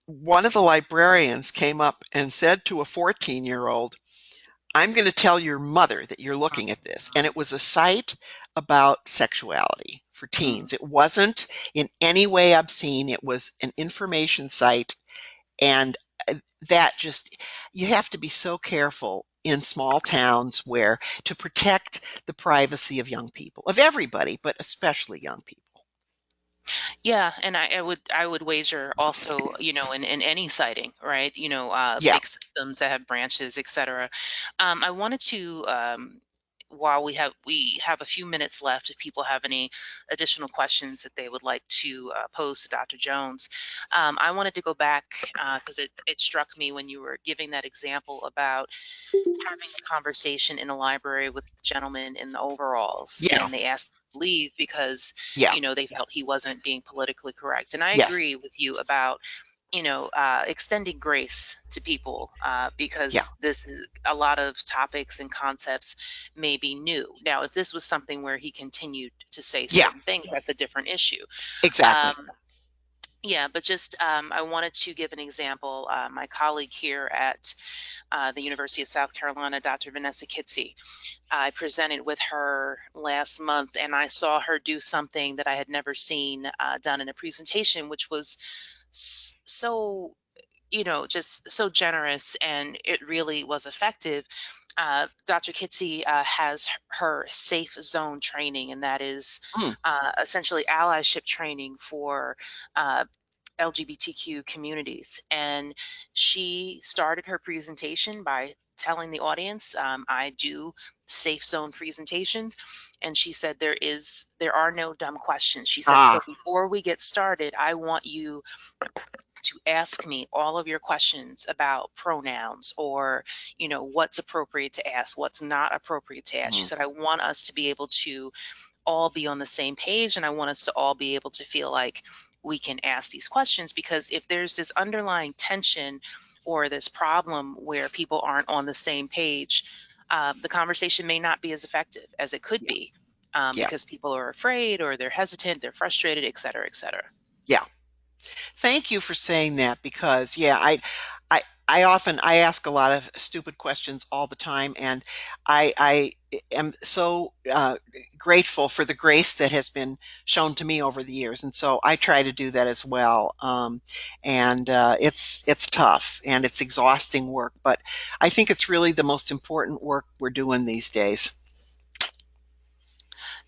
one of the librarians came up and said to a 14-year-old, I'm going to tell your mother that you're looking at this. And it was a site about sexuality for Mhm. teens. It wasn't in any way obscene. It was an information site. And that just, you have to be so careful in small towns where to protect the privacy of young people, of everybody, but especially young people. Yeah, and I would wager also, in any siting, right? Yeah. Big systems that have branches, et cetera. I wanted to, while we have a few minutes left, if people have any additional questions that they would like to pose to Dr. Jones, I wanted to go back because it struck me when you were giving that example about having a conversation in a library with the gentleman in the overalls, Yeah. and they asked him to leave because Yeah. they felt he wasn't being politically correct. And I Yes. agree with you about extending grace to people, Yeah. because this is a lot of topics and concepts may be new. Now, if this was something where he continued to say Yeah. certain things, that's a different issue. Exactly. um, yeah, but just I wanted to give an example. My colleague here at the University of South Carolina, Dr. Vanessa Kitsey. I presented with her last month, and I saw her do something that I had never seen done in a presentation, which was so, just so generous, and it really was effective. Dr. Kitsey has her safe zone training, and that is Mm. essentially allyship training for LGBTQ communities. And she started her presentation by telling the audience, I do safe zone presentations. And she said, there are no dumb questions. She said, Ah. so before we get started, I want you to ask me all of your questions about pronouns, or what's appropriate to ask, what's not appropriate to ask. She Mm. said, I want us to be able to all be on the same page, and I want us to all be able to feel like we can ask these questions, because if there's this underlying tension or this problem where people aren't on the same page, the conversation may not be as effective as it could Yeah. be, Yeah. because people are afraid, or they're hesitant, they're frustrated, et cetera, et cetera. Yeah. Thank you for saying that, because yeah, I ask a lot of stupid questions all the time, and I am so grateful for the grace that has been shown to me over the years, and so I try to do that as well. And it's tough and it's exhausting work, but I think it's really the most important work we're doing these days.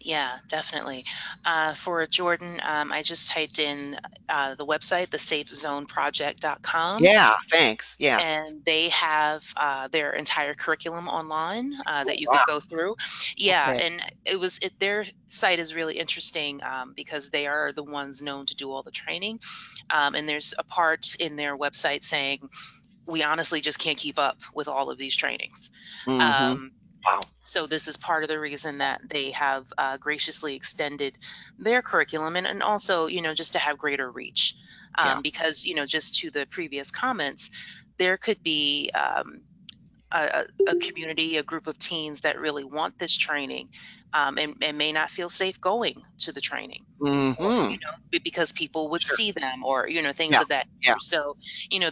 Yeah, definitely. For Jordan, I just typed in the website, thesafezoneproject.com, Yeah, thanks. Yeah. and they have their entire curriculum online Oh, that you wow. could go through. Yeah, Okay. and their site is really interesting, because they are the ones known to do all the training. And there's a part in their website saying, we honestly just can't keep up with all of these trainings. Mm-hmm. Um, Wow. so this is part of the reason that they have graciously extended their curriculum, and also, just to have greater reach. Yeah. Because, just to the previous comments, there could be a community, a group of teens that really want this training, and may not feel safe going to the training, or Mm-hmm. because people would Sure. see them, or things Yeah. of that Yeah. nature. So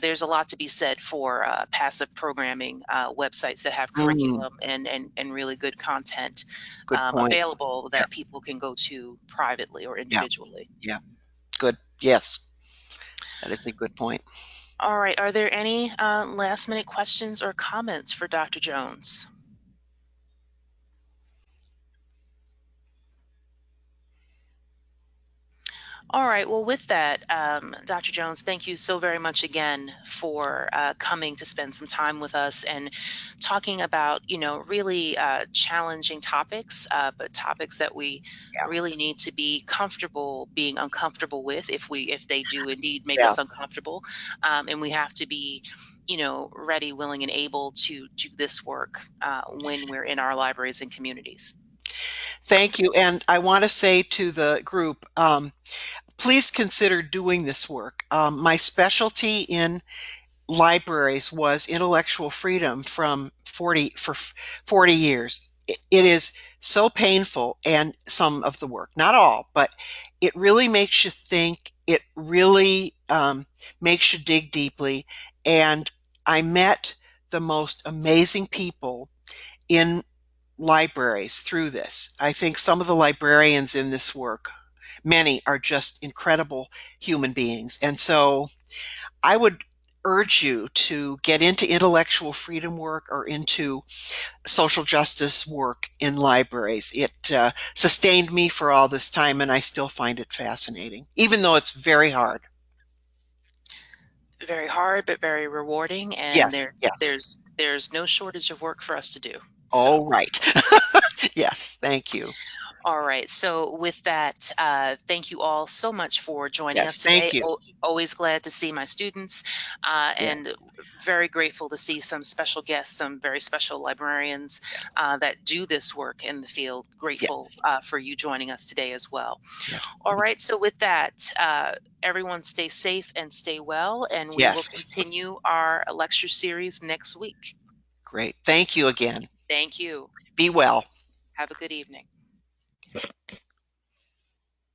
there's a lot to be said for passive programming websites that have Mm. curriculum and really good content Good point. available Yeah. that people can go to privately or Yeah. individually. Yeah. Good. Yes. That is a good point. All right, are there any last minute questions or comments for Dr. Jones? All right. Well, with that, Dr. Jones, thank you so very much again for coming to spend some time with us and talking about, really challenging topics, but topics that we Yeah. really need to be comfortable being uncomfortable with if they do indeed make Yeah. us uncomfortable, and we have to be ready, willing, and able to do this work when we're in our libraries and communities. Thank you. And I want to say to the group, please consider doing this work. My specialty in libraries was intellectual freedom for 40 years. It is so painful, and some of the work, not all, but it really makes you think. It really makes you dig deeply. And I met the most amazing people in libraries through this. I think some of the librarians in this work, many are just incredible human beings. And so I would urge you to get into intellectual freedom work or into social justice work in libraries. It sustained me for all this time, and I still find it fascinating, even though it's very hard. Very hard, but very rewarding, and Yes, yes. there's no shortage of work for us to do. So, Oh, right. Yes, thank you. all right. So, with that, thank you all so much for joining us Yes, thank today. you. Always glad to see my students, Yeah, and very grateful to see some special guests, some very special librarians yes, that do this work in the field. Grateful yes, for you joining us today as well. yes, All right. So, with that, everyone stay safe and stay well, and we will yes. continue our lecture series next week. Great. Thank you again. Thank you. Be well. Have a good evening.